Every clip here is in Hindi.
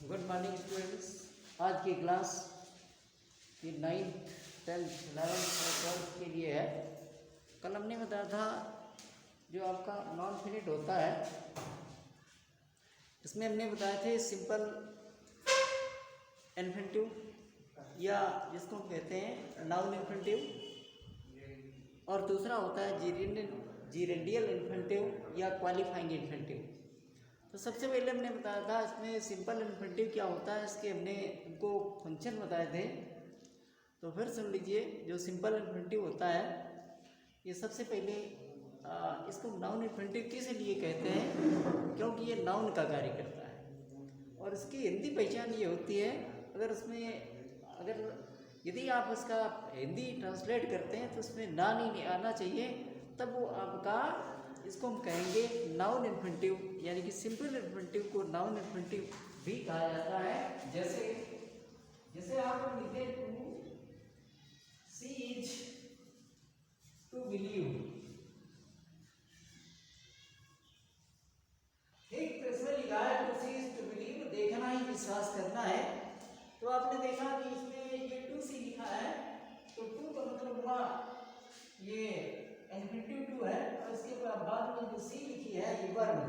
Good morning students. आज की क्लास ये 9th 10th 11th और 12th के लिए है। कल हमने बताया था जो आपका नॉन फिनिट होता है इसमें हमने बताए थे सिंपल इन्फिनिटिव या जिसको हम कहते हैं नाउन इन्फिनिटिव, और दूसरा होता है जीरेंडियल इन्फिनिटिव या क्वालिफाइंग इन्फिनिटिव। तो सबसे पहले हमने बताया था इसमें सिंपल इन्फिनिटिव क्या होता है, इसके हमने उनको फंक्शन बताए थे। तो फिर सुन लीजिए, जो सिंपल इन्फिनिटिव होता है ये सबसे पहले इसको नाउन इन्फिनिटिव किस लिए कहते हैं, क्योंकि ये नाउन का कार्य करता है। और इसकी हिंदी पहचान ये होती है, अगर यदि आप इसका हिंदी ट्रांसलेट करते हैं तो उसमें ना नहीं आना चाहिए, तब वो आपका इसको हम कहेंगे नाउन इन्फिनिटिव, यानी कि सिंपल इन्फिनिटिव को नाउन इन्फिनिटिव भी कहा जाता है। जैसे आप लिखते हैं to see is to believe, ठीक। तो इसमें लिखा है to see is to believe, देखना ही विश्वास करना है। तो आपने देखा कि इसमें ये टू सी लिखा है, तो टू का मतलब हुआ ये इन्फिनिटिव टू है, और इसके बाद में जो सी लिखी है ये वर्ब,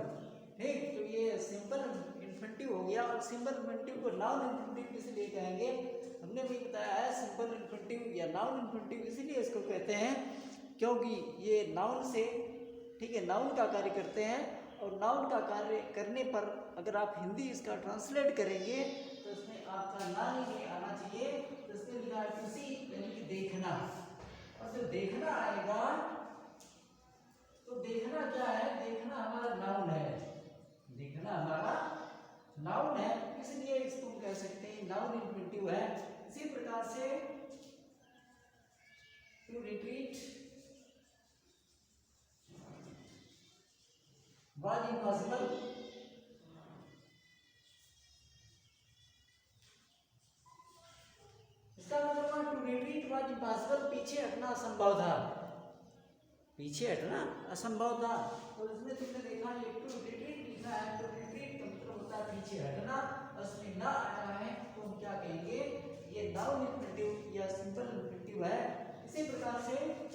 ठीक। तो ये सिंपल इन्फिनिटिव हो गया। और सिंपल इन्फिनिटिव को नाउन इन्फिनिटिव इसलिए कहेंगे, हमने भी बताया है सिंपल इन्फिनिटिव या नाउन इन्फिनिटिव इसलिए इसको कहते हैं क्योंकि ये नाउन से, ठीक है, नाउन का कार्य करते हैं। और नाउन का कार्य करने पर अगर आप हिंदी इसका ट्रांसलेट करेंगे तो इसमें आपका ना नहीं आना चाहिए। तो इसमें लिखा है टू सी, यानी कि देखना। और जब देखना आएगा तो देखना क्या है, देखना हमारा नाउन है, देखना हमारा नाउन है, इसलिए इसको कह सकते हैं नाउन इन्फिनिटिव है। इसी प्रकार से टू रिट्रीट वाज इम्पॉसिबल, इसका मतलब टू रिट्रीट वाज इम्पॉसिबल, पीछे हटना असंभव था, पीछे हटना असंभव था। तो इसमें तुमने देखा ये टू रिट्रीट लिखा है, तो रिट्रीट का मतलब होता है पीछे हटना, उसमें ना आया है तो हम क्या कहेंगे, ये नाउन इन्फिनिटिव या सिंपल इन्फिनिटिव है। इसी प्रकार से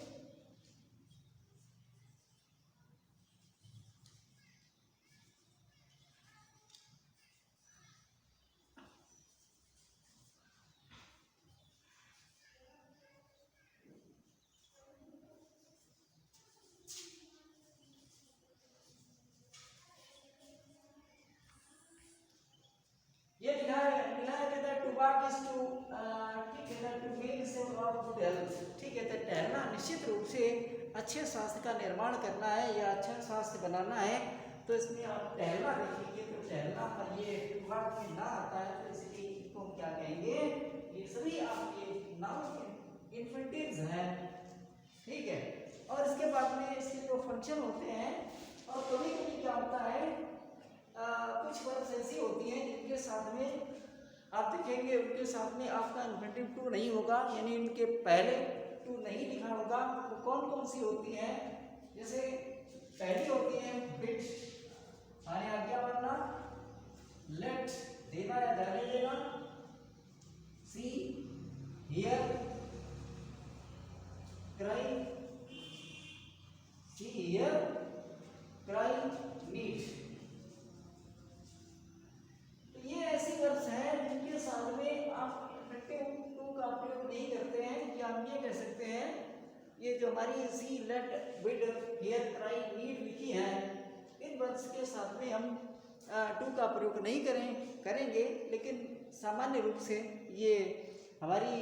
ये लिखा है कहता है टू वॉक इज टू, ठीक है, to make same of good health, ठीक है। तो टहलना निश्चित रूप से अच्छे स्वास्थ्य का निर्माण करना है या अच्छा स्वास्थ्य बनाना है। तो इसमें आप टहलना देखेंगे तो टहलना पर ये टू वॉक में ना आता है, तो इसलिए इसको हम क्या कहेंगे, ये सभी आपके नाउन इन्फिनिटिव्स हैं, ठीक है। और इसके बाद में इसके जो फंक्शन होते हैं, और कभी कभी क्या होता है, कुछ वर्ड्स ऐसी होती हैं जिनके साथ में आप देखेंगे उनके साथ में आपका इन्फिनिटिव टू नहीं होगा, यानी उनके पहले टू नहीं लिखा होगा। तो कौन कौन सी होती हैं, जैसे पहली होती है बिट, माने आज्ञा मानना, लेट देना या जाने देना, see here, cry, see here, cry, need. ये ऐसी वर्ड्स हैं जिनके साथ में आप इन्फिनिटिव टू का प्रयोग नहीं करते हैं, या हम ये कह सकते हैं ये जो हमारी see let with here cry need लिखी है, इन वर्ड्स के साथ में हम टू का प्रयोग नहीं करेंगे, लेकिन सामान्य रूप से ये हमारी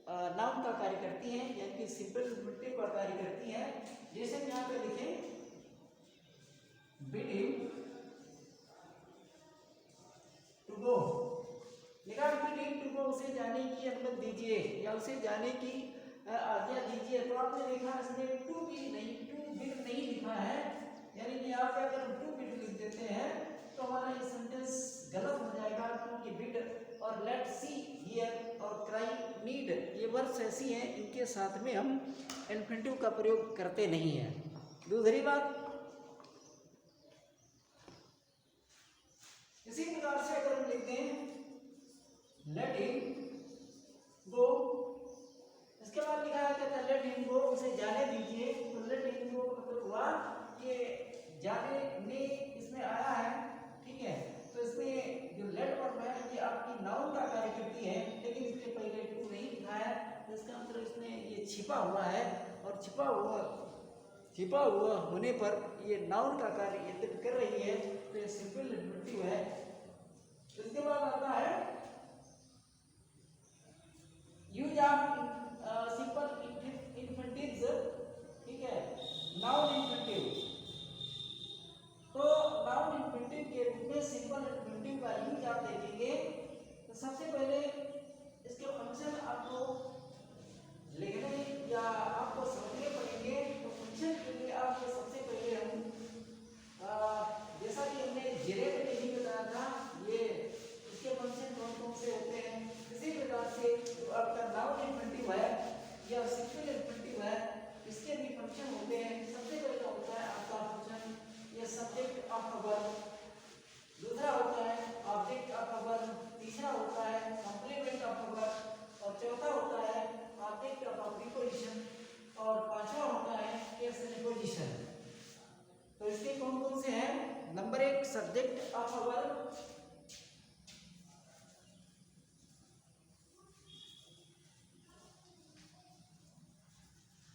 नाउन का कार्य करती हैं, यानी कि सिंपल इन्फिनिटिव का कार्य करती हैं। जैसे हम यहाँ पे लिखें बिड हिम टू गो, लिखा बिड टू गो, उसे जाने की अनुमति दीजिए या उसे जाने की आज्ञा दीजिए। तो आपने देखा इसमें टू बिड नहीं लिखा है, यानी कि आप अगर टू बिड लिख देते हैं तो हमारा ये सेंटेंस गलत हो जाएगा, क्योंकि बिड और लेट सी हियर और क्राई नीड ये वर्ड्स ऐसी हैं इनके साथ में हम इन्फिनिटिव का प्रयोग करते नहीं हैं। दूसरी बात, इसी प्रकार से अगर हम लिखते हैं लेट हिम गो। इसके बाद लिखा है कहता लेट हिम गो, उसे जाने दीजिए। तो लेट हिम गो मतलब हुआ ये जाने ने इसमें आया है, ठीक है। तो इसमें जो लेट वर्ब है ये आपकी नाउन का कार्य करती है, लेकिन इसके पहले टू नहीं लिखा है, तो इसका मतलब इसमें ये छिपा हुआ है, और छिपा हुआ होने पर ये नाउन का कार्य ये कर रही है, तो ये सिंपल इंफिनिटिव है। इसके बाद आता है यूज ऑफ सिंपल इंफिनिटिव्स, ठीक है, नाउन इंफिनिटिव। तो नाउन इंफिनिटिव के रूप में सिंपल इंफिनिटिव का यूज आप देखेंगे तो सबसे पहले इसके फंक्शन आपको लिखने या आपको समझने पड़ेंगे। तो फंक्शन के लिए आपको सबसे पहले हम जैसा कि हमने जिले में नहीं बताया था, ये इसके फंक्शन कौन कौन से होते हैं, इसी प्रकार से जो आपका नाउन इंफिनिटिव है या सिंपल इंफिनिटिव है, इसके भी फंक्शन होते हैं। सबसे पहले होता है आपका फंक्शन ये सब्जेक्ट ऑफ अ वर्ब, दूसरा होता है ऑब्जेक्ट ऑफ अ वर्ब, तीसरा होता है कॉम्प्लीमेंट ऑफ अ वर्ब, और चौथा होता है ऑब्जेक्ट ऑफ अ प्रीपोजिशन, और पांचवा होता है केस प्रीपोजिशन। तो इसके कौन कौन से हैं? Number 1 subject of a verb,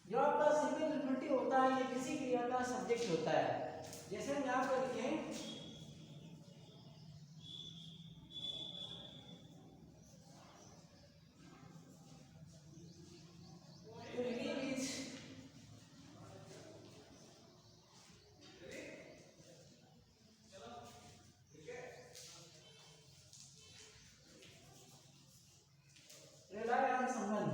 जो आपका सिंपल इंफिनिटिव होता है ये किसी क्रिया का सब्जेक्ट होता है। जैसे हम यहाँ पर लिखें rely on someone,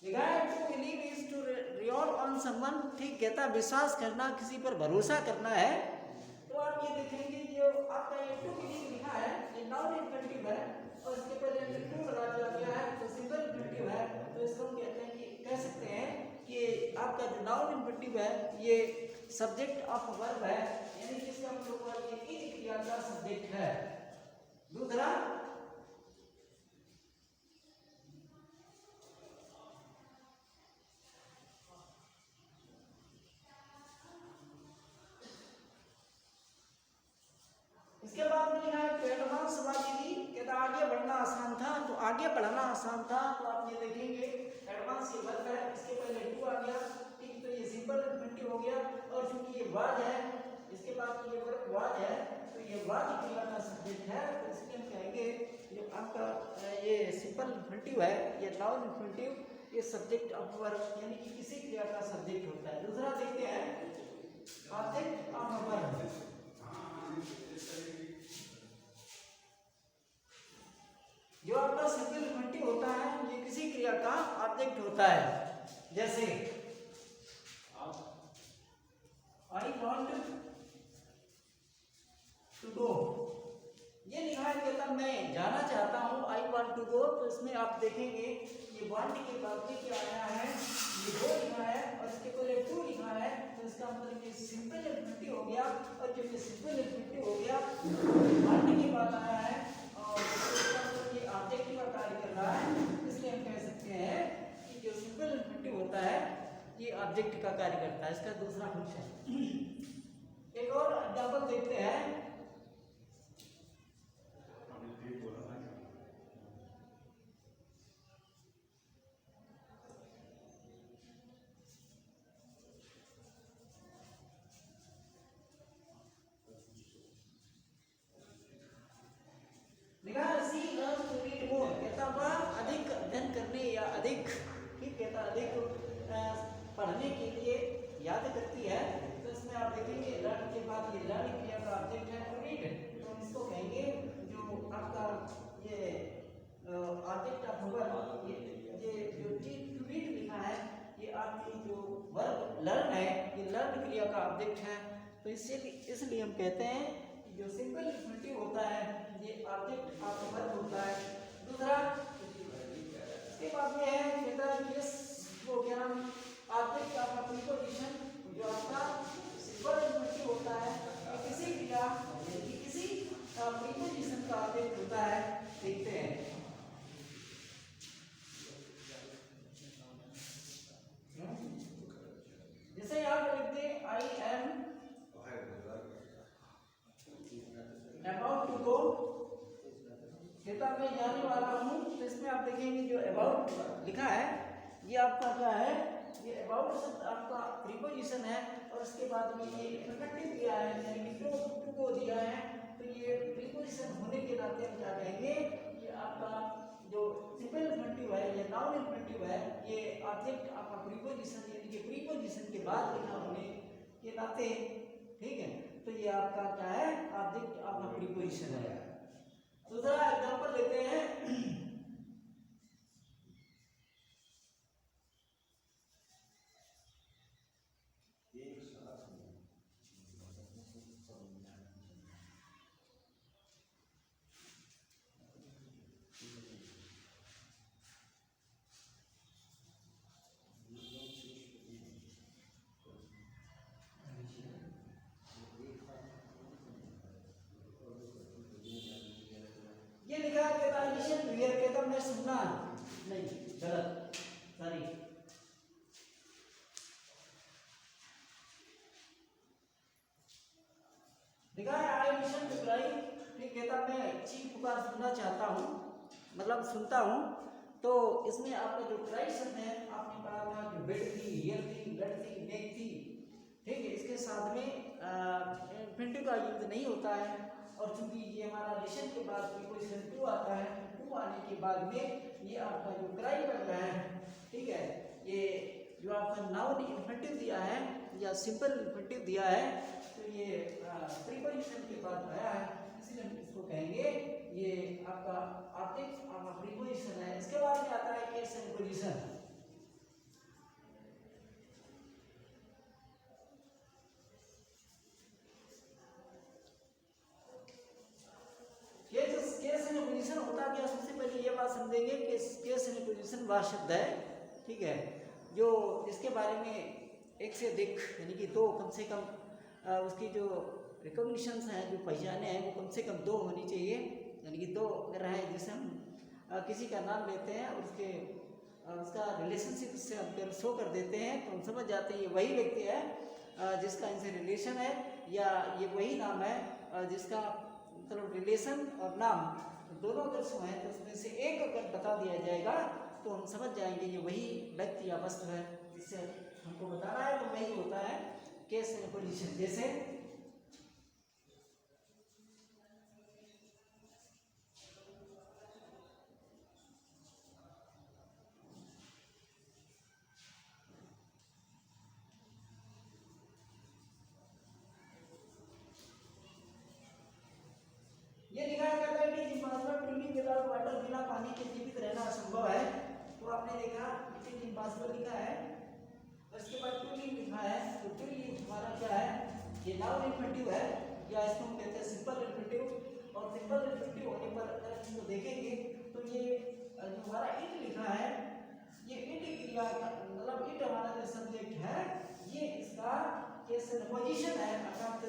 to believe is to rely on someone, ठीक कहता विश्वास करना, किसी पर भरोसा करना है। तो आप ये देखेंगे जो आपका ये टू बिलीव लिखा है ये नाउन इंफिनिटिव है, और इसके पहले टू लगा दिया गया है तो सिंपल इंफिनिटिव है। तो इसको हम कहते हैं कि कह सकते हैं कि आपका जो नाउन इंफिनिटिव है ये सब्जेक्ट ऑफ वर्ब है, यानी कि इसका मतलब हुआ ये इस क्रिया का सब्जेक्ट है। दूसरा इसके बाद में लिखा है टू एडवांस वाजिदी, कहता आगे बढ़ना आसान था। तो आगे बढ़ना आसान था, तो आप ये देखेंगे एडवांस ये वर्ब है, इसके पहले टू आ गया, ठीक, तो ये सिंपल इंफिनिटिव हो गया। और चूंकि ये वाज है, इसके बाद ये वर्ब वाज है, तो ये वाज क्रिया का सब्जेक्ट है, तो इसलिए हम कहेंगे ये आपका ये सिंपल इंफिनिटिव है, ये नाउन इंफिनिटिव, ये सब्जेक्ट ऑफ वर्ब यानी कि किसी क्रिया का सब्जेक्ट होता है। दूसरा देखते हैं ऑब्जेक्ट ऑफ वर्ब, जो आपका सिंपल इंफिनिटिव होता है ये किसी क्रिया का ऑब्जेक्ट होता है। जैसे आई वांट टू गो, ये लिखा है कहता मैं जाना चाहता हूँ, आई वांट टू गो। तो इसमें आप देखेंगे ये वांट के बाद में क्या आया है, ये गो लिखा है और इसके पहले टू लिखा है, तो इसका मतलब ये सिंपल इंफिनिटिव हो गया। और जब ये सिंपल इंफिनिटिव हो गया वांट के बाद आया है और ये ऑब्जेक्ट का कार्य कर रहा है, इसलिए हम कह सकते हैं कि जो सिंपल इंफिनिटिव होता है ये ऑब्जेक्ट का कार्य करता है, इसका दूसरा फंक्शन। एक और एग्जांपल देखते हैं, अधिक अध्ययन करने या अधिक, ठीक कहता अधिक पढ़ने के लिए याद करती है। तो इसमें आप देखेंगे लर्न के बाद ये लर्न क्रिया का ऑब्जेक्ट है टू रीड, तो हम इसको कहेंगे जो आपका ये ऑब्जेक्ट ऑफ वर्ब, ये जो टू रीड लिखा है ये आपकी जो वर्ब लर्न है ये लर्न क्रिया का ऑब्जेक्ट है। तो इसलिए हम कहते हैं कि जो सिंपल इंफिनिटिव होता है ये ऑब्जेक्ट ऑफ वर्ब होता है। दूसरा इसके बाद में है केस हो गया ऑब्जेक्ट ऑफ प्रीपोजिशन, जो आपका सिंपल इंफिनिटिव होता है किसी क्रिया लिखा है ये आपका क्या है, ये अबाउट शब्द आपका प्रीपोजिशन है और उसके बाद में ये इन्फिनेटिव दिया है यानी कि टू को दिया है, तो ये प्रीपोजिशन होने के नाते हम क्या कहेंगे, ये आपका जो सिंपल इन्फिनेटिव है या नाउन इन्फिनेटिव है, ये ऑब्जेक्ट आपका प्रीपोजिशन यानी कि प्रीपोजिशन के बाद लिखा होने के नाते, ठीक है, तो ये आपका क्या है, ऑब्जेक्ट आपका प्रीपोजिशन है। दूसरा एग्जांपल लेते हैं, ये लिखा है कहता है लिसन टू हियर, कहता मैं सुनना नहीं, गलत, सॉरी, लिखा है आई लिसन टू क्राई, ठीक, कहता मैं चीख पुकार सुनना चाहता हूँ, मतलब सुनता हूँ, तो इसमें आपका जो क्राई शब्द है आपने पढ़ा था कि बेड थी, हियर थी, ब्लड थी, नेक थी, ठीक है, इसके साथ में इन्फिनेटिव का यूज नहीं होता है, और चूंकि ये हमारा लिसन के बाद प्रीपोजिशन टू आता है, टू आने के बाद में ये आपका जो क्राई बन रहा है, ठीक है, ये जो आपका नाउन इन्फिनेटिव दिया है या सिंपल इन्फिनेटिव दिया है, तो ये प्रीपोजिशन के बाद आया है, इसलिए हम इसको कहेंगे ये आपका ऑब्जेक्ट आपका प्रीपोजिशन है। इसके बाद में आता है case and position. Case and position होता क्या, सबसे पहले ये बात समझेंगे कि केस एंड पोजीशन वह शब्द है, ठीक है, जो इसके बारे में एक से अधिक यानी कि दो कम से कम उसकी जो रिकॉग्निशंस हैं, जो पहचाने हैं, वो कम से कम दो होनी चाहिए, यानी कि दो अगर है, जैसे हम किसी का नाम लेते हैं और उसका रिलेशनशिप उससे हम शो कर देते हैं, तो हम समझ जाते हैं ये वही व्यक्ति है जिसका इनसे रिलेशन है, या ये वही नाम है जिसका मतलब रिलेशन और नाम दोनों अगर शो हैं, तो उसमें से एक अगर बता दिया जाएगा तो हम समझ जाएंगे ये वही व्यक्ति या वस्तु है जिससे हमको बताना है, तो वही होता है केस एंड पोजीशन। जैसे ये लिखा है कहता है कि impossible to live without water, बिना पानी के जीवित रहना असंभव है, तो आपने देखा इट इज इम्पॉसिबल लिखा है, उसके बाद टू लिव लिखा है, तो टू लिव हमारा क्या है, ये नाउन इन्फिनेटिव है, या इसको हम कहते हैं सिंपल इन्फिनेटिव, और सिंपल इन्फिनेटिव होने पर अगर इसको देखेंगे तो ये जो हमारा इट लिखा है, ये इट क्रिया मतलब इट हमारा जो सब्जेक्ट है, ये इसका केस एंड पोजीशन है, अर्थात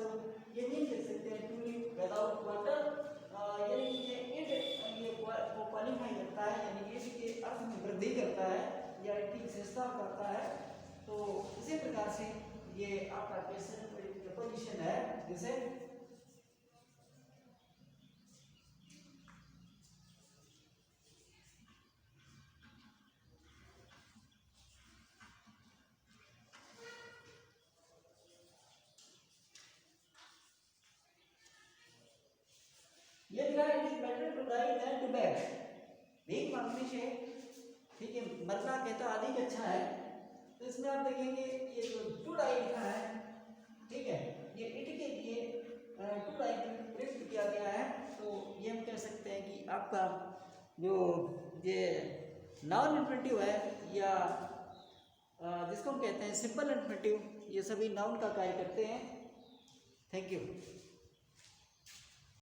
ये नहीं लिख सकते हैं टू लिव विदाउट वाटर, यानी कि इट ये को क्वालिफाई करता है, यानी इट के अर्थ में वृद्धि करता है या इट की विशेषता करता है, तो इसी प्रकार से ये आपका केस एंड पोजीशन है। जैसे ये लिखा है it is better to die than to beg, भीख मांगने से, ठीक है, मरना कहता अधिक अच्छा है, तो इसमें आप देखेंगे ये जो टू डाई लिखा है, ठीक है, ये इट के लिए टू डाई प्रयुक्त किया गया है, तो ये हम कह सकते हैं कि आपका जो ये नाउन इन्फिनेटिव है या जिसको हम कहते हैं सिंपल इन्फिनेटिव, ये सभी नाउन का कार्य करते हैं। Thank you.